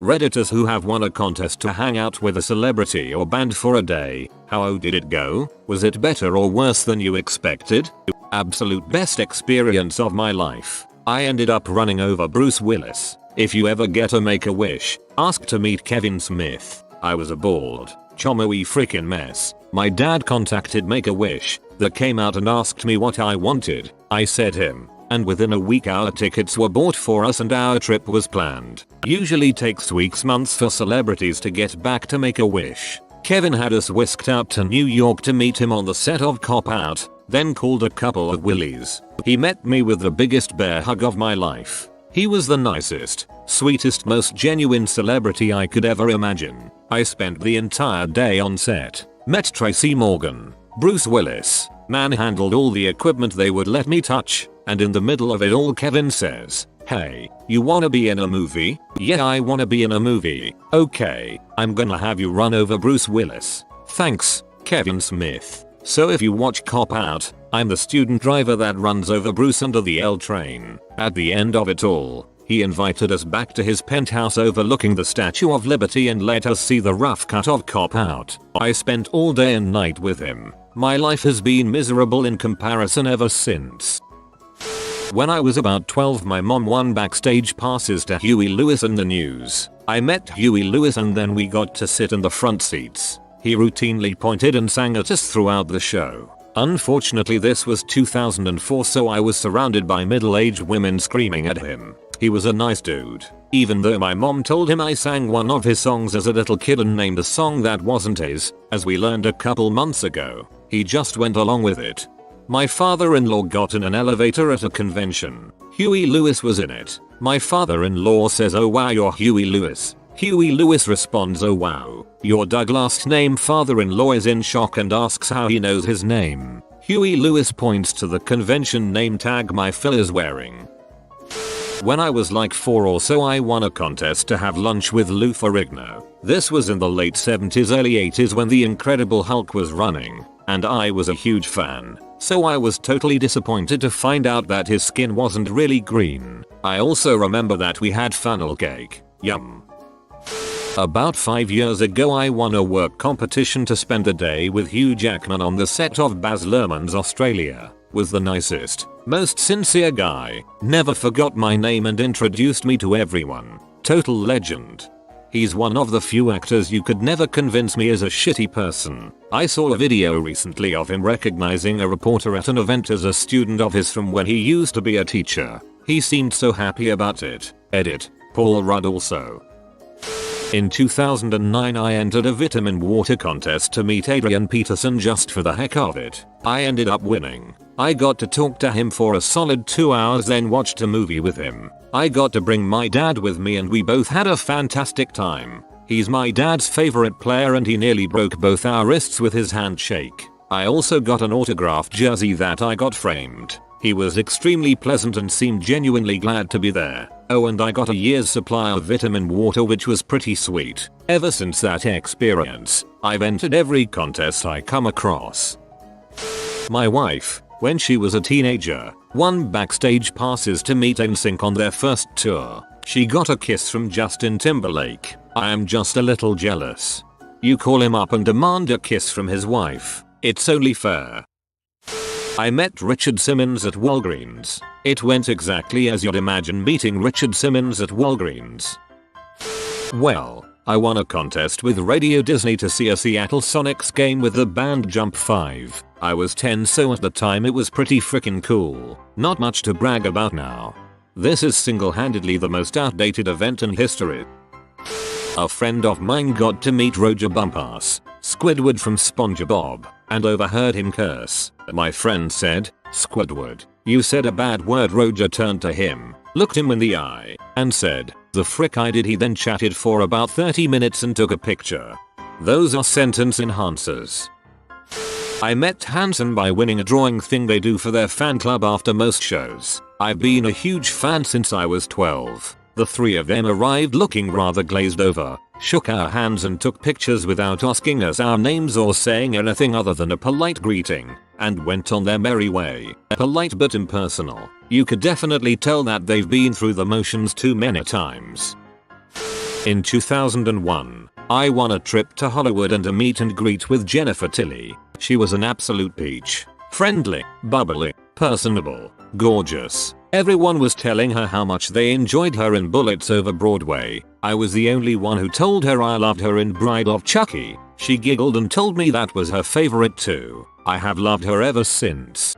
Redditors who have won a contest to hang out with a celebrity or band for a day. How did it go? Was it better or worse than you expected? Absolute best experience of my life. I ended up running over Bruce Willis. If you ever get a Make-A-Wish, ask to meet Kevin Smith. I was a bald, chummy freaking mess. My dad contacted Make-A-Wish. They came out and asked me what I wanted. I said him. And within a week our tickets were bought for us and our trip was planned. Usually takes weeks, months for celebrities to get back to Make-A-Wish. Kevin had us whisked out to New York to meet him on the set of Cop Out, then called a couple of Willies. He met me with the biggest bear hug of my life. He was the nicest, sweetest, most genuine celebrity I could ever imagine. I spent the entire day on set, met Tracy Morgan, Bruce Willis, manhandled all the equipment they would let me touch, and in the middle of it all Kevin says, "Hey, you wanna be in a movie?" "Yeah, I wanna be in a movie." "Okay, I'm gonna have you run over Bruce Willis." "Thanks, Kevin Smith." So if you watch Cop Out, I'm the student driver that runs over Bruce under the L train. At the end of it all, he invited us back to his penthouse overlooking the Statue of Liberty and let us see the rough cut of Cop Out. I spent all day and night with him. My life has been miserable in comparison ever since. When I was about 12, my mom won backstage passes to Huey Lewis and the News. I met Huey Lewis and then we got to sit in the front seats. He routinely pointed and sang at us throughout the show. Unfortunately this was 2004, so I was surrounded by middle-aged women screaming at him. He was a nice dude, even though my mom told him I sang one of his songs as a little kid and named a song that wasn't his, as we learned a couple months ago. He just went along with it. My father-in-law got in an elevator at a convention. Huey Lewis was in it. My father-in-law says, "Oh wow, you're Huey Lewis." Huey Lewis responds, "Oh wow, your Doug last name." Father-in-law is in shock and asks how he knows his name. Huey Lewis points to the convention name tag my Phil is wearing. When I was like 4 or so, I won a contest to have lunch with Lou Ferrigno. This was in the late 70s, early 80s when The Incredible Hulk was running, and I was a huge fan. So I was totally disappointed to find out that his skin wasn't really green. I also remember that we had funnel cake. Yum. About 5 years ago I won a work competition to spend a day with Hugh Jackman on the set of Baz Luhrmann's Australia. Was the nicest, most sincere guy. Never forgot my name and introduced me to everyone. Total legend. He's one of the few actors you could never convince me is a shitty person. I saw a video recently of him recognizing a reporter at an event as a student of his from when he used to be a teacher. He seemed so happy about it. Edit. Paul Rudd also. In 2009 I entered a vitamin water contest to meet Adrian Peterson just for the heck of it. I ended up winning. I got to talk to him for a solid 2 hours, then watched a movie with him. I got to bring my dad with me and we both had a fantastic time. He's my dad's favorite player and he nearly broke both our wrists with his handshake. I also got an autographed jersey that I got framed. He was extremely pleasant and seemed genuinely glad to be there. Oh, and I got a year's supply of vitamin water, which was pretty sweet. Ever since that experience, I've entered every contest I come across. My wife, when she was a teenager, won backstage passes to meet NSYNC on their first tour. She got a kiss from Justin Timberlake. I am just a little jealous. You call him up and demand a kiss from his wife. It's only fair. I met Richard Simmons at Walgreens. It went exactly as you'd imagine meeting Richard Simmons at Walgreens. Well, I won a contest with Radio Disney to see a Seattle Sonics game with the band Jump 5. I was 10, so at the time it was pretty freaking cool. Not much to brag about now. This is single-handedly the most outdated event in history. A friend of mine got to meet Roger Bumpass, Squidward from SpongeBob, and overheard him curse. My friend said, "Squidward, you said a bad word." Roger turned to him, looked him in the eye, and said, "The frick I did." He then chatted for about 30 minutes and took a picture. Those are sentence enhancers. I met Hanson by winning a drawing thing they do for their fan club after most shows. I've been a huge fan since I was 12. The three of them arrived looking rather glazed over, shook our hands and took pictures without asking us our names or saying anything other than a polite greeting, and went on their merry way. Polite but impersonal. You could definitely tell that they've been through the motions too many times. In 2001, I won a trip to Hollywood and a meet and greet with Jennifer Tilly. She was an absolute peach. Friendly, bubbly, personable, gorgeous. Everyone was telling her how much they enjoyed her in Bullets Over Broadway. I was the only one who told her I loved her in Bride of Chucky. She giggled and told me that was her favorite too. I have loved her ever since.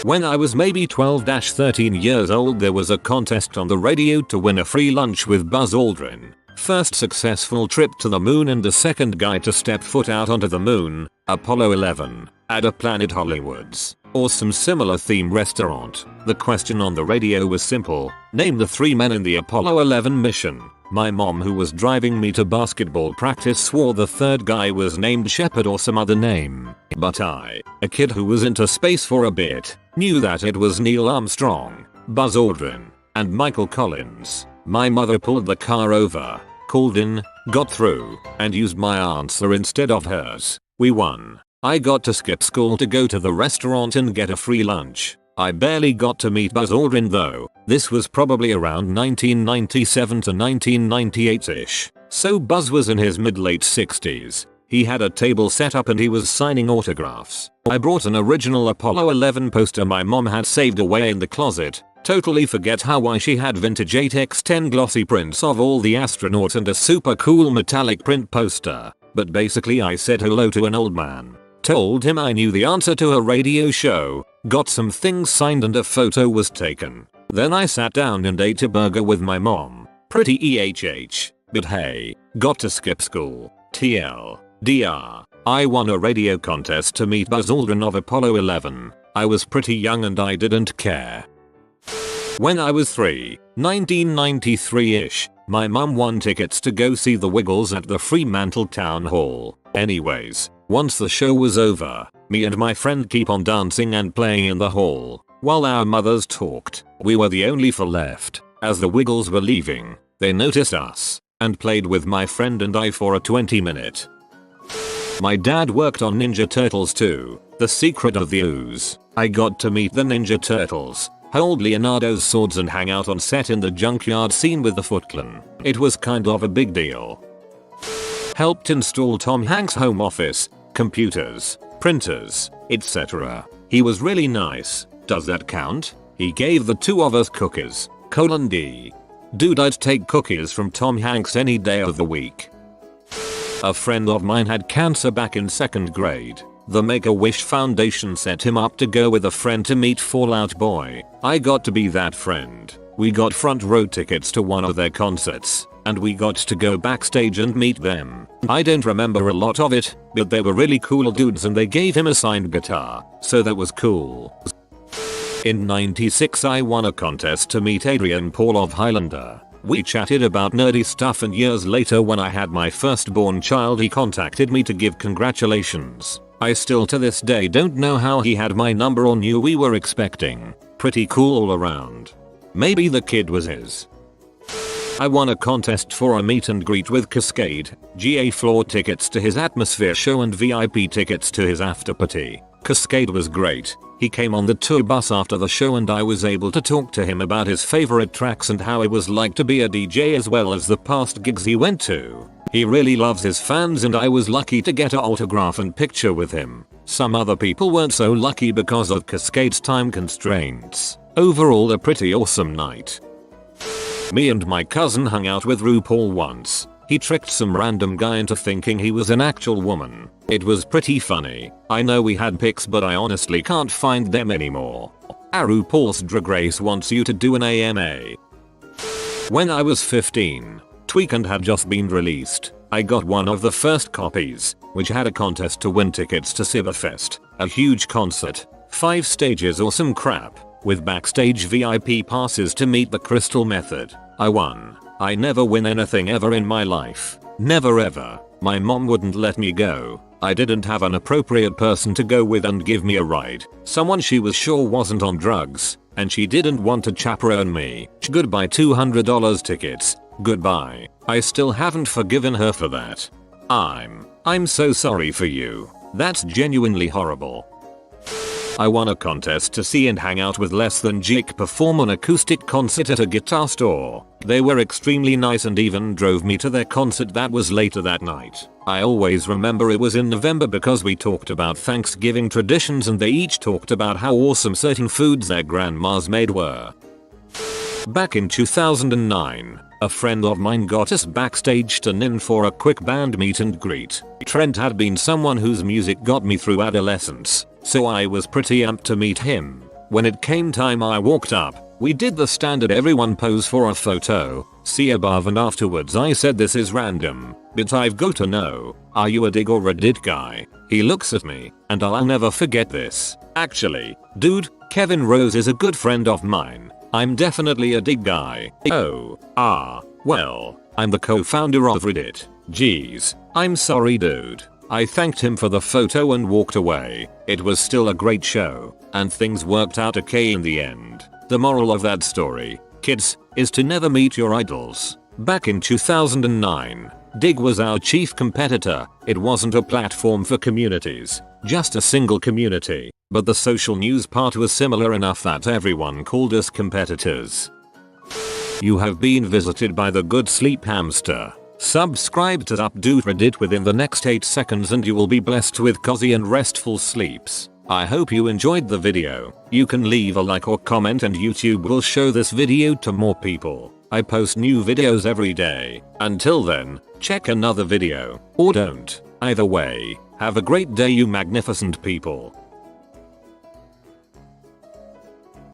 When I was maybe 12-13 years old, there was a contest on the radio to win a free lunch with Buzz Aldrin. First successful trip to the moon and the second guy to step foot out onto the moon, Apollo 11, at a Planet Hollywood's awesome similar theme restaurant. The question on the radio was simple: name the 3 men in the Apollo 11 mission. My mom, who was driving me to basketball practice, swore the third guy was named Shepard or some other name. But I, a kid who was into space for a bit, knew that it was Neil Armstrong, Buzz Aldrin, and Michael Collins. My mother pulled the car over, called in, got through, and used my answer instead of hers. We won. I got to skip school to go to the restaurant and get a free lunch. I barely got to meet Buzz Aldrin though. This was probably around 1997 to 1998-ish. So Buzz was in his mid-late 60s. He had a table set up and he was signing autographs. I brought an original Apollo 11 poster my mom had saved away in the closet. Totally forget why she had vintage 8x10 glossy prints of all the astronauts and a super cool metallic print poster. But basically I said hello to an old man. Told him I knew the answer to a radio show, got some things signed and a photo was taken. Then I sat down and ate a burger with my mom. Pretty EHH, but hey, got to skip school. TLDR. I won a radio contest to meet Buzz Aldrin of Apollo 11. I was pretty young and I didn't care. When I was 3, 1993-ish, my mum won tickets to go see the Wiggles at the Fremantle Town Hall. Anyways, once the show was over, me and my friend keep on dancing and playing in the hall. While our mothers talked, we were the only four left. As the Wiggles were leaving, they noticed us and played with my friend and I for a 20-minute. My dad worked on Ninja Turtles 2, The Secret of the Ooze. I got to meet the Ninja Turtles, hold Leonardo's swords and hang out on set in the junkyard scene with the Foot Clan. It was kind of a big deal. Helped install Tom Hanks' home office, computers, printers, etc. He was really nice. Does that count? He gave the two of us cookies. D. Dude, I'd take cookies from Tom Hanks any day of the week. A friend of mine had cancer back in 2nd grade. The Make-A-Wish Foundation set him up to go with a friend to meet Fall Out Boy. I got to be that friend. We got front row tickets to one of their concerts, and we got to go backstage and meet them. I don't remember a lot of it, but they were really cool dudes and they gave him a signed guitar, so that was cool. In 96 I won a contest to meet Adrian Paul of Highlander. We chatted about nerdy stuff and years later when I had my firstborn child he contacted me to give congratulations. I still to this day don't know how he had my number or knew we were expecting. Pretty cool all around. Maybe the kid was his. I won a contest for a meet and greet with Kaskade, GA floor tickets to his Atmosphere show and VIP tickets to his after party. Kaskade was great. He came on the tour bus after the show and I was able to talk to him about his favorite tracks and how it was like to be a DJ as well as the past gigs he went to. He really loves his fans and I was lucky to get an autograph and picture with him. Some other people weren't so lucky because of Kaskade's time constraints. Overall a pretty awesome night. Me and my cousin hung out with RuPaul once. He tricked some random guy into thinking he was an actual woman. It was pretty funny. I know we had pics but I honestly can't find them anymore. RuPaul's Drag Race wants you to do an AMA. When I was 15, Tweekend had just been released. I got one of the first copies, which had a contest to win tickets to Cyberfest, a huge concert, 5 stages or some crap, with backstage VIP passes to meet the Crystal Method. I won. I never win anything ever in my life. Never ever. My mom wouldn't let me go. I didn't have an appropriate person to go with and give me a ride. Someone she was sure wasn't on drugs. And she didn't want to chaperone me. Goodbye $200 tickets. Goodbye. I still haven't forgiven her for that. I'm so sorry for you. That's genuinely horrible. I won a contest to see and hang out with Less Than Jake perform an acoustic concert at a guitar store. They were extremely nice and even drove me to their concert that was later that night. I always remember it was in November because we talked about Thanksgiving traditions and they each talked about how awesome certain foods their grandmas made were. Back in 2009, a friend of mine got us backstage to in for a quick band meet and greet. Trent had been someone whose music got me through adolescence, so I was pretty amped to meet him. When it came time I walked up, we did the standard everyone pose for a photo, see above, and afterwards I said this is random, but I've got to know, are you a dig or a dit guy? He looks at me, and I'll never forget this. Actually, dude, Kevin Rose is a good friend of mine. I'm definitely a dig guy. Well, I'm the co-founder of Reddit. Jeez, I'm sorry dude. I thanked him for the photo and walked away. It was still a great show, and things worked out okay in the end. The moral of that story, kids, is to never meet your idols. Back in 2009, Dig was our chief competitor. It wasn't a platform for communities, just a single community, but the social news part was similar enough that everyone called us competitors. You have been visited by the good sleep hamster. Subscribe to Updoot Reddit within the next 8 seconds and you will be blessed with cozy and restful sleeps. I hope you enjoyed the video. You can leave a like or comment and YouTube will show this video to more people. I post new videos every day. Until then, check another video, or don't. Either way, have a great day you magnificent people.